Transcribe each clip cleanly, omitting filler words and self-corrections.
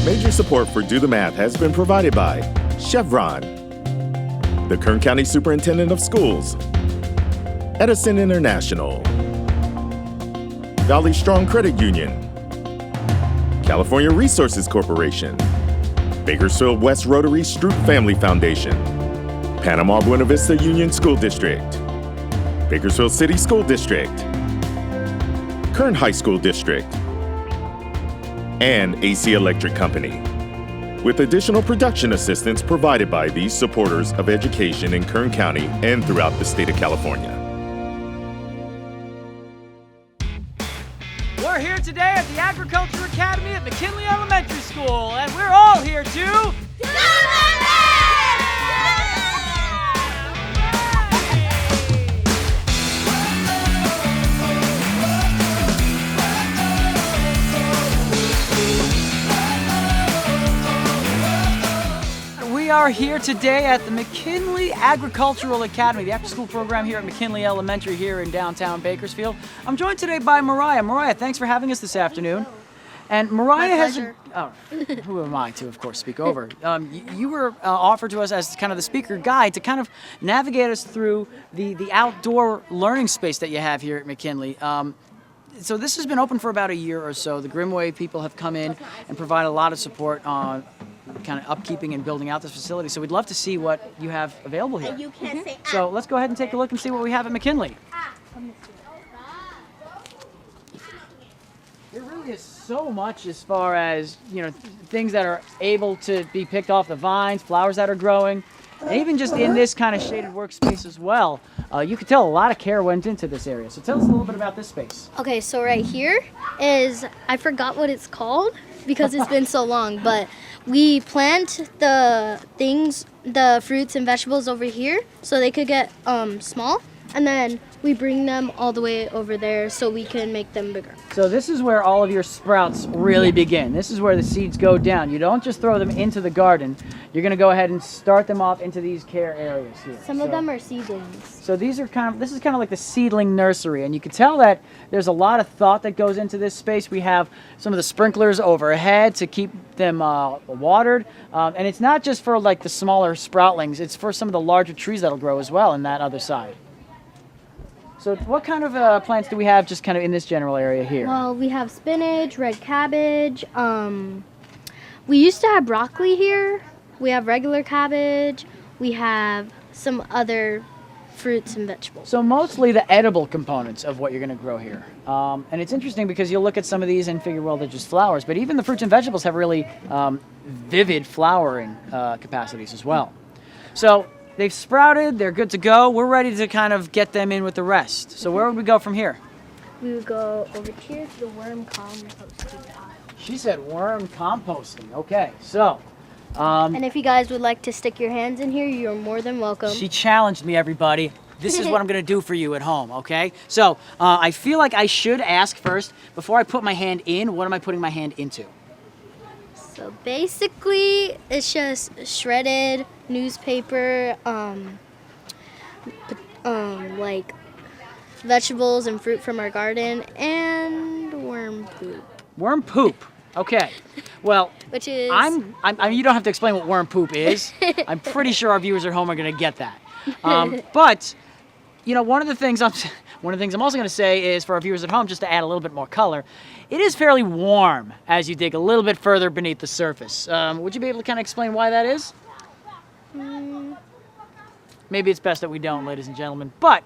Major support for Do the Math has been provided by Chevron, the Kern County Superintendent of Schools, Edison International, Valley Strong Credit Union, California Resources Corporation, Bakersfield West Rotary Stroop Family Foundation, Panama Buena Vista Union School District, Bakersfield City School District, Kern High School District, and AC Electric Company, with additional production assistance provided by these supporters of education in Kern County and throughout the state of California. We're here today at the Agriculture Academy at McKinley Elementary School, and we're all here to... We are here today at the McKinley Agricultural Academy, the after-school program here at McKinley Elementary here in downtown Bakersfield. I'm joined today by Mariah. Mariah, thanks for having us this afternoon. And Mariah has who am I to, of course, speak over? You were offered to us as kind of the speaker guide to kind of navigate us through the outdoor learning space that you have here at McKinley. So this has been open for about a year or so. The Grimway people have come in and provided a lot of support on kind of upkeeping and building out this facility. So we'd love to see what you have available here. You can't say So let's go ahead and take a look and see what we have at McKinley. There really is so much as far as, things that are able to be picked off the vines, flowers that are growing, and even just in this kind of shaded workspace as well. You can tell a lot of care went into this area. So tell us a little bit about this space. Okay, so right here is, I forgot what it's called because it's been so long, but we plant the fruits and vegetables over here so they could get small, and then we bring them all the way over there so we can make them bigger. So this is where all of your sprouts really begin. This is where the seeds go down. You don't just throw them into the garden. You're going to go ahead and start them off into these care areas here. Some of them are seedlings. So these are this is kind of like the seedling nursery, and you can tell that there's a lot of thought that goes into this space. We have some of the sprinklers overhead to keep them watered, and it's not just for like the smaller sproutlings, it's for some of the larger trees that'll grow as well in that other side. So what kind of plants do we have just kind of in this general area here? Well, we have spinach, red cabbage. We used to have broccoli here. We have regular cabbage. We have some other fruits and vegetables. So mostly the edible components of what you're going to grow here. And it's interesting because you'll look at some of these and figure, well, they're just flowers. But even the fruits and vegetables have really vivid flowering capacities as well. So they've sprouted, they're good to go. We're ready to kind of get them in with the rest. So where would we go from here? We would go over here to the worm composting pile. She said worm composting. Okay, so. And if you guys would like to stick your hands in here, you're more than welcome. She challenged me, everybody. This is what I'm going to do for you at home, okay? So I feel like I should ask first, before I put my hand in, what am I putting my hand into? So basically, it's just shredded newspaper, like vegetables and fruit from our garden, and worm poop. Worm poop. Okay. Well, Which is... I mean, you don't have to explain what worm poop is. I'm pretty sure our viewers at home are going to get that. But one of the things I'm also going to say is for our viewers at home, just to add a little bit more color, it is fairly warm as you dig a little bit further beneath the surface. Would you be able to kind of explain why that is? Maybe it's best that we don't, ladies and gentlemen. But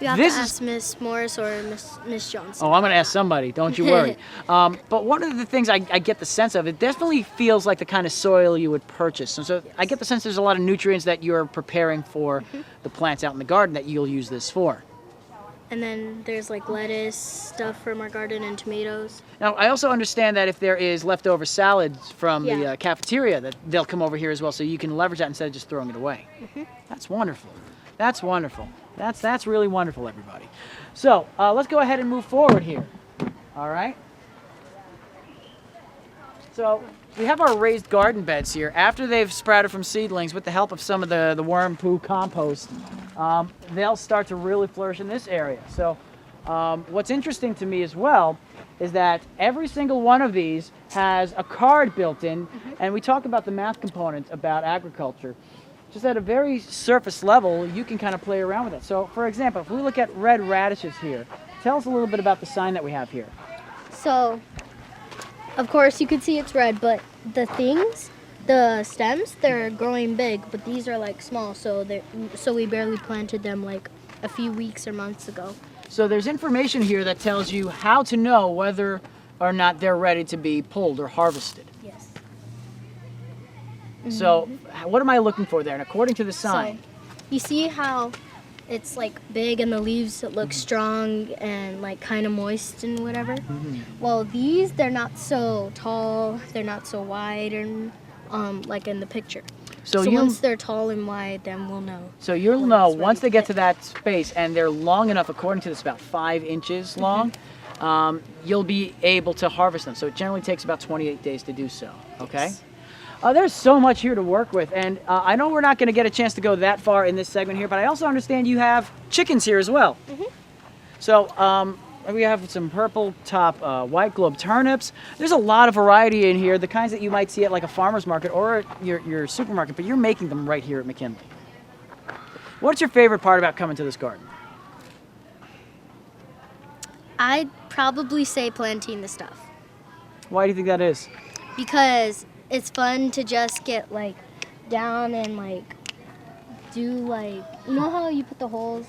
you have to ask Miss Morris or Miss Johnson. Oh, I'm going to ask somebody. Don't you worry. But one of the things I get the sense of, it definitely feels like the kind of soil you would purchase. And so I get the sense there's a lot of nutrients that you're preparing for the plants out in the garden that you'll use this for. And then there's like lettuce stuff from our garden and tomatoes. Now, I also understand that if there is leftover salads from the cafeteria, that they'll come over here as well, so you can leverage that instead of just throwing it away. That's wonderful. That's wonderful. That's really wonderful, everybody. So let's go ahead and move forward here. All right. So we have our raised garden beds here. After they've sprouted from seedlings, with the help of some of the worm poo compost, they'll start to really flourish in this area. So what's interesting to me as well is that every single one of these has a card built in, and we talk about the math component about agriculture. Just at a very surface level, you can kind of play around with it. So, for example, if we look at red radishes here, tell us a little bit about the sign that we have here. So, of course, you can see it's red, but the stems, they're growing big, but these are like small, so we barely planted them like a few weeks or months ago. So there's information here that tells you how to know whether or not they're ready to be pulled or harvested. Yes. So what am I looking for there? And according to the sign, So, you see how it's like big and the leaves look strong and like kind of moist and whatever? Well, these, they're not so tall, they're not so wide and like in the picture. So once they're tall and wide, then we'll know. So you'll know once they get to that space and they're long enough, according to this, about 5 inches long, you'll be able to harvest them. So it generally takes about 28 days to do so, okay? Yes. There's so much here to work with, and I know we're not going to get a chance to go that far in this segment here, but I also understand you have chickens here as well. So we have some purple top white globe turnips. There's a lot of variety in here, the kinds that you might see at like a farmer's market or at your supermarket, but you're making them right here at McKinley. What's your favorite part about coming to this garden? I'd probably say planting the stuff Why do you think that is? because it's fun to just get like down and like do like, you know how you put the holes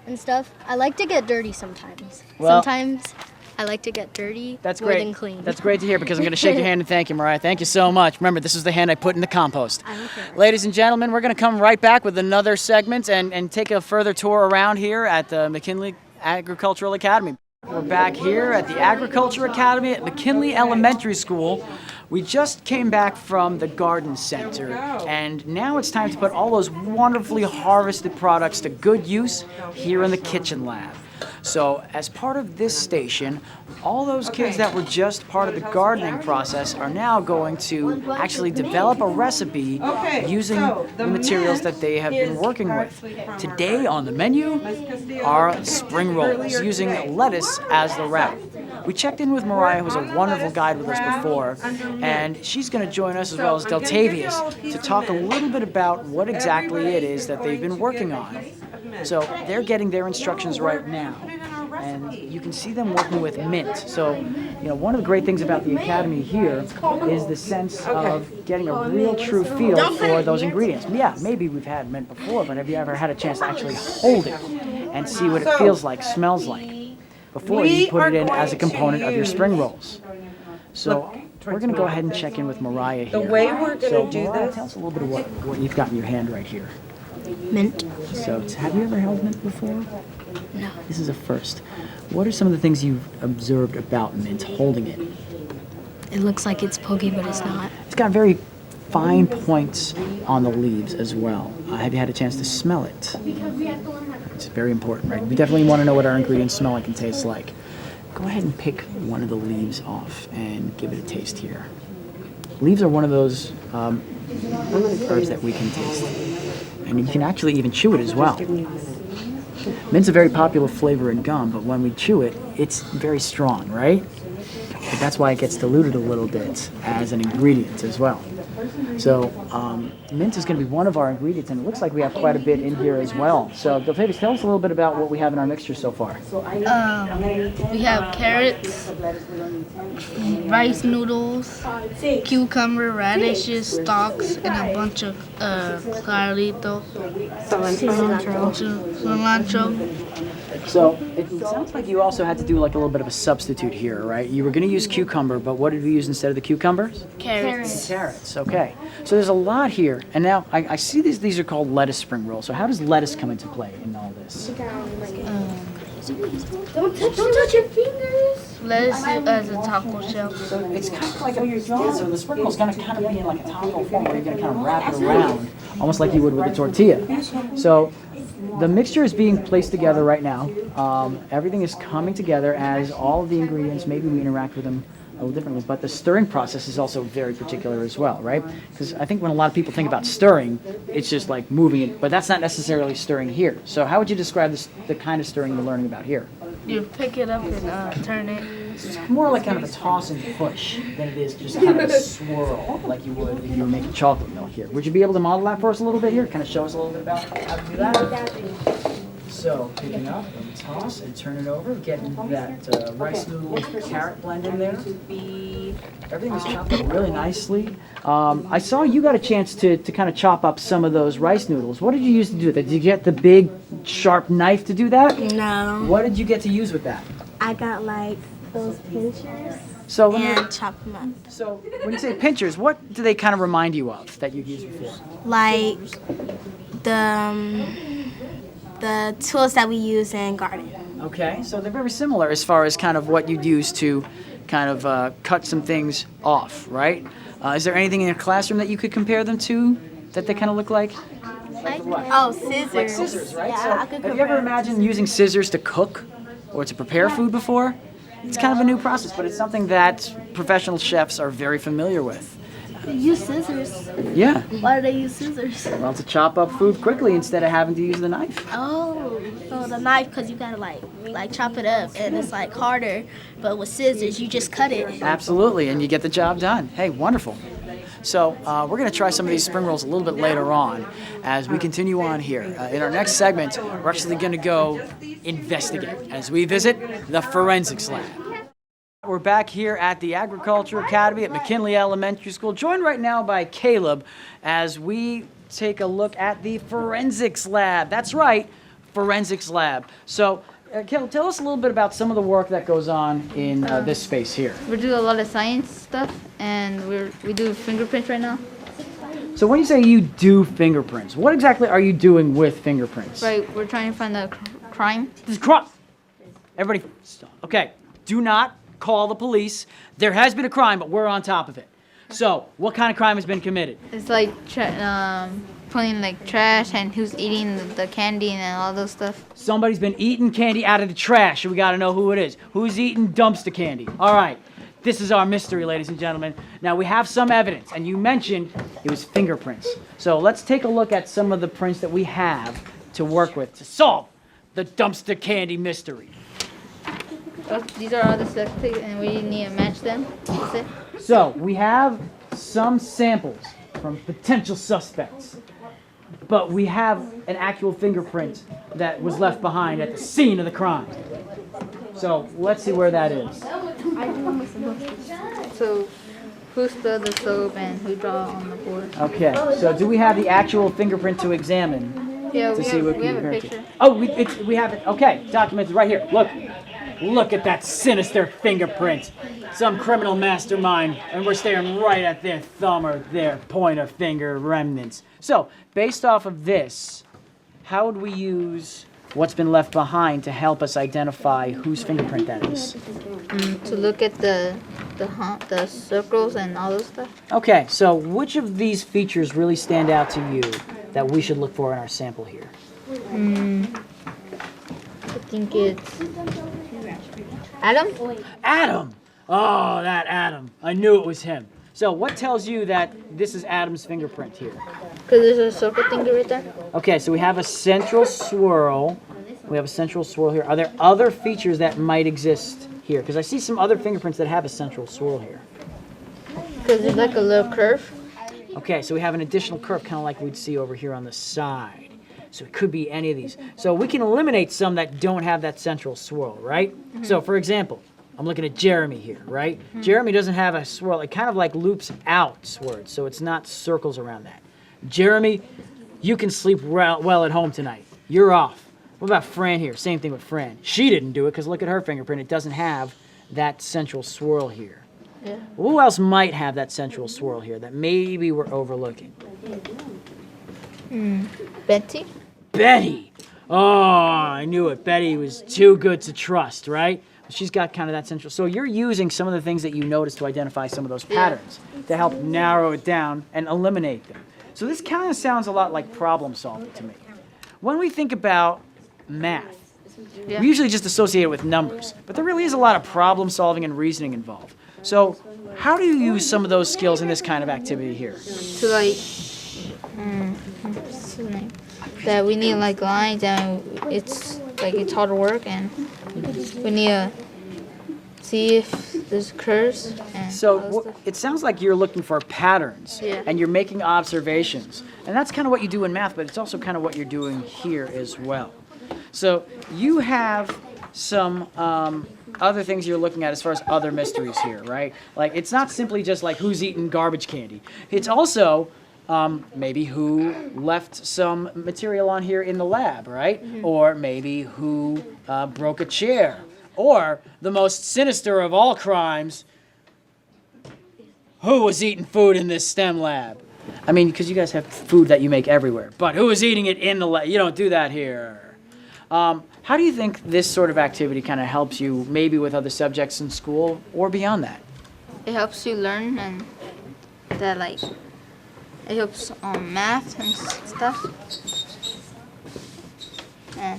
and stuff? I like to get dirty sometimes. Well, Sometimes I like to get dirty That's more great. than clean. That's great to hear because I'm going to shake your hand and thank you, Mariah. Thank you so much. Remember, this is the hand I put in the compost. I don't care. Ladies and gentlemen, we're going to come right back with another segment and take a further tour around here at the McKinley Agricultural Academy. We're back here at the Agriculture Academy at McKinley Elementary School. We just came back from the garden center, and now it's time to put all those wonderfully harvested products to good use here in the kitchen lab. So as part of this station, all those kids that were just part of the gardening process are now going to actually develop a recipe using the materials that they have been working with. Today on the menu are spring rolls using lettuce as the wrap. We checked in with Mariah, who was a wonderful guide with us before, and she's going to join us as well as Deltavius to talk a little bit about what exactly it is that they've been working on. So they're getting their instructions right now, and you can see them working with mint. So, you know, one of the great things about the academy here is the sense of getting a real true feel for those ingredients. Yeah, maybe we've had mint before, but have you ever had a chance to actually hold it and see what it feels like, smells like, before you put it in as a component of your spring rolls? So we're going to go ahead and check in with Mariah here. The way we're going to do Mariah, this, tell us a little bit of what you've got in your hand right here. Mint. So, have you ever held mint before? No. This is a first. What are some of the things you've observed about mint holding it? It looks like it's pokey, but it's not. It's got very fine points on the leaves as well. Have you had a chance to smell it? It's very important, right? We definitely want to know what our ingredients smell like and taste like. Go ahead and pick one of the leaves off and give it a taste here. Leaves are one of those herbs that we can taste. And you can actually even chew it as well. Mint's a very popular flavor in gum, but when we chew it, it's very strong, right? But that's why it gets diluted a little bit as an ingredient as well. So mint is going to be one of our ingredients, and it looks like we have quite a bit in here as well. So Deltavius, tell us a little bit about what we have in our mixture so far. We have carrots, rice noodles, cucumber, radishes, stalks, and a bunch of garlitos, cilantro. So it sounds like you also had to do like a little bit of a substitute here, right? You were going to use cucumber, but what did we use instead of the cucumbers? Carrots. Carrots, okay. So there's a lot here. And now I see these are called lettuce spring rolls. So how does lettuce come into play in all this? Don't touch your fingers. Lettuce as a taco shell. So it's kind of like so the spring roll is going to kind of be in like a taco form where you're going to kind of wrap it around, almost like you would with a tortilla. So the mixture is being placed together right now. Everything is coming together as all of the ingredients, maybe we interact with them a little differently, but the stirring process is also very particular as well, right? Because I think when a lot of people think about stirring, it's just like moving it, but that's not necessarily stirring here. So how would you describe the kind of stirring you're learning about here? You pick it up and turn it. It's more like kind of a toss and push than it is just kind of a swirl like you would if you were making chocolate milk here. Would you be able to model that for us a little bit here? Kind of show us a little bit about how to do that? So picking up and toss and turn it over, getting that rice noodle carrot blend in there. Everything was chopped up really nicely. I saw you got a chance to kind of chop up some of those rice noodles. What did you use to do that? Did you get the big sharp knife to do that? No. What did you get to use with that? I got like those pinchers So and chopped them up. So when you say pinchers, what do they kind of remind you of that you've used before? Like the tools that we use in garden. Okay, so they're very similar as far as kind of what you'd use to kind of cut some things off, right? Is there anything in your classroom that you could compare them to that they kind of look like? Oh, scissors. Like scissors, right? Yeah, So I could have you ever imagined using scissors to cook or to prepare food before? It's kind of a new process, but it's something that professional chefs are very familiar with. Use scissors. Yeah, Why do they use scissors? well, to chop up food quickly instead of having to use the knife. Oh, so the knife, because you gotta like chop it up, and it's like harder. But with scissors, you just cut it. Absolutely, and you get the job done. Hey, wonderful. So we're going to try some of these spring rolls a little bit later on as we continue on here. In our next segment, we're actually going to go investigate as we visit the forensics lab. We're back here at the Agriculture Academy at McKinley Elementary School, joined right now by Caleb as we take a look at the forensics lab. That's right, forensics lab. So, Caleb, tell us a little bit about some of the work that goes on in this space here. We do a lot of science stuff, and we do fingerprints right now. So when you say you do fingerprints, what exactly are you doing with fingerprints? Right, we're trying to find the crime. This is crime. Everybody, stop. Okay, do not call the police. There has been a crime, but we're on top of it. So, what kind of crime has been committed? It's like pulling like trash and who's eating the candy and all those stuff. Somebody's been eating candy out of the trash, and we got to know who it is. Who's eating dumpster candy? All right, this is our mystery, ladies and gentlemen. Now, we have some evidence, and you mentioned it was fingerprints. So, let's take a look at some of the prints that we have to work with to solve the dumpster candy mystery. These are all the suspects, and we need to match them. That's it. So, we have some samples from potential suspects, but we have an actual fingerprint that was left behind at the scene of the crime. So, let's see where that is. So, who spilled the soap and who drew on the board? Okay, so do we have the actual fingerprint to examine? Yeah, To see what we have a compared to. picture. Oh, we have it. Okay, documented right here. Look at that sinister fingerprint. Some criminal mastermind, and we're staring right at their thumb or their pointer finger remnants. So, based off of this, how would we use what's been left behind to help us identify whose fingerprint that is? To look at the circles and all those stuff. Okay, so which of these features really stand out to you that we should look for in our sample here? I think it's Adam. Adam! Oh, that Adam. I knew it was him. So what tells you that this is Adam's fingerprint here? Because there's a circle thing right there. Okay, so we have a central swirl. We have a central swirl here. Are there other features that might exist here? Because I see some other fingerprints that have a central swirl here. Because there's like a little curve. Okay, so we have an additional curve, kind of like we'd see over here on the side. So it could be any of these. So we can eliminate some that don't have that central swirl, right? So for example, I'm looking at Jeremy here, right? Jeremy doesn't have a swirl. It kind of like loops outwards, so it's not circles around that. Jeremy, you can sleep well at home tonight. You're off. What about Fran here? Same thing with Fran. She didn't do it because look at her fingerprint. It doesn't have that central swirl here. Yeah. Who else might have that central swirl here that maybe we're overlooking? Betty. Betty! Oh, I knew it. Betty was too good to trust, right? She's got kind of that central. So you're using some of the things that you noticed to identify some of those patterns to help narrow it down and eliminate them. So this kind of sounds a lot like problem solving to me. When we think about math, we usually just associate it with numbers, but there really is a lot of problem solving and reasoning involved. So how do you use some of those skills in this kind of activity here? To like, what's the name? That we need like lines and it's hard work and we need to see if there's curves. And So all that stuff. it sounds like you're looking for patterns Yeah. and you're making observations. And that's kind of what you do in math, but it's also kind of what you're doing here as well. So you have some other things you're looking at as far as other mysteries here, right? Like it's not simply just like who's eating garbage candy. It's also maybe who left some material on here in the lab, right? Or maybe who broke a chair. Or the most sinister of all crimes, who was eating food in this STEM lab? I mean, because you guys have food that you make everywhere, but who is eating it in the lab? You don't do that here. How do you think this sort of activity kind of helps you maybe with other subjects in school or beyond that? It helps you learn, and that like it helps on math and stuff. And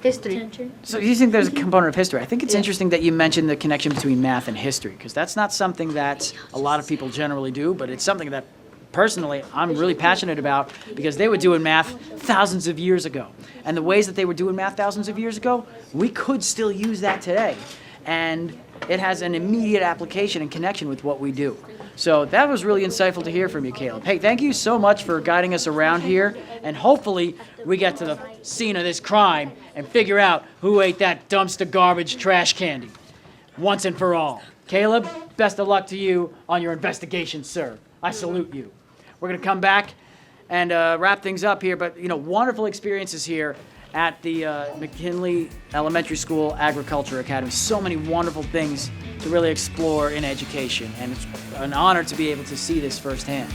history. So you think there's a component of history? I think it's interesting that you mentioned the connection between math and history, because that's not something that a lot of people generally do, but it's something that personally I'm really passionate about, because they were doing math thousands of years ago. And the ways that they were doing math thousands of years ago, we could still use that today. And it has an immediate application and connection with what we do. So that was really insightful to hear from you, Caleb. Hey, thank you so much for guiding us around here, and hopefully we get to the scene of this crime and figure out who ate that dumpster garbage trash candy once and for all. Caleb, best of luck to you on your investigation, sir. I salute you. We're going to come back and wrap things up here, but wonderful experiences here at the McKinley Elementary School Agriculture Academy. So many wonderful things to really explore in education, and it's an honor to be able to see this firsthand.